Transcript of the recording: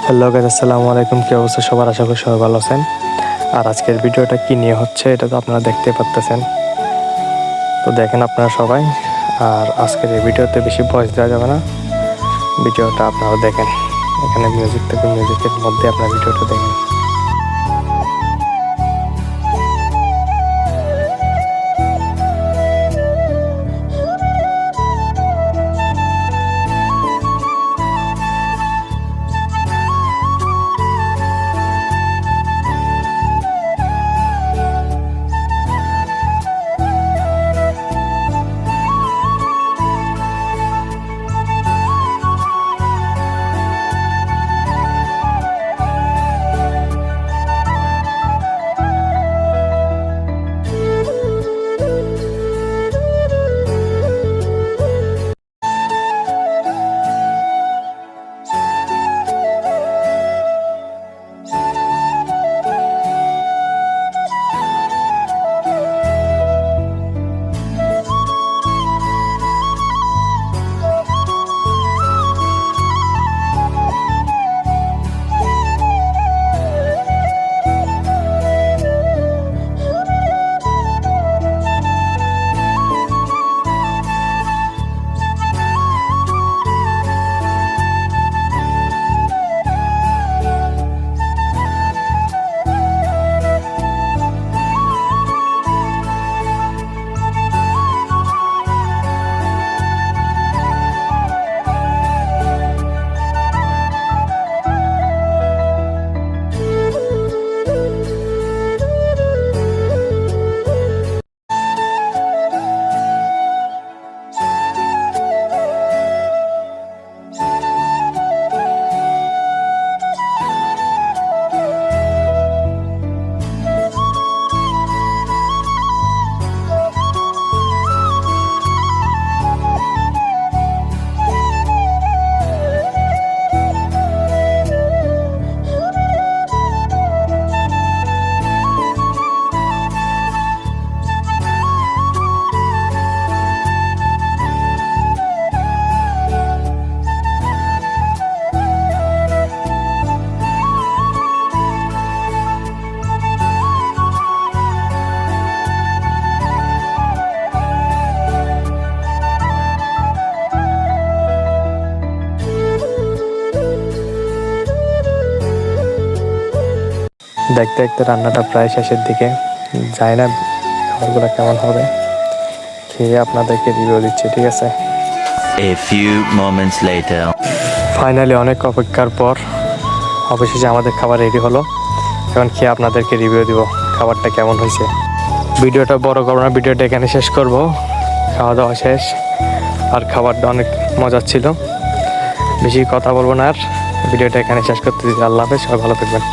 Hello guys, আসসালামু আলাইকুম। কি অবস্থা সবার? আশা করি সবাই ভালো আছেন। আর আজকের ভিডিওটা কি নিয়ে হচ্ছে এটা তো আপনারা দেখতে পাচ্ছেন, তো দেখেন আপনারা সবাই। আর আজকের এই ভিডিওতে বেশি ভয়েস দেওয়া যাবে না, ভিডিওটা আপনারা দেখেন। এখানে মিউজিক থেকে মিউজিকের মধ্যে আপনারা ভিডিওটা দেখেন। দেখতে দেখতে রান্নাটা প্রায় শেষের দিকে, যায় না খাবারগুলো কেমন হবে খেয়ে আপনাদেরকে রিভিউ দিচ্ছি, ঠিক আছে? A few moments later. Finally অনেক অপেক্ষার পর অবশেষে আমাদের খাবার রেডি হলো। এখন খেয়ে আপনাদেরকে রিভিউ দিব খাবারটা কেমন হয়েছে। ভিডিওটা বড় করবো না, ভিডিওটা এখানে শেষ করব। খাওয়া দাওয়া শেষ, আর খাবারটা অনেক মজার ছিল। বেশি কথা বলবো না, আর ভিডিওটা এখানে শেষ করতে দিচ্ছি। আল্লাহ হাফেজ, সবাই ভালো থাকবেন।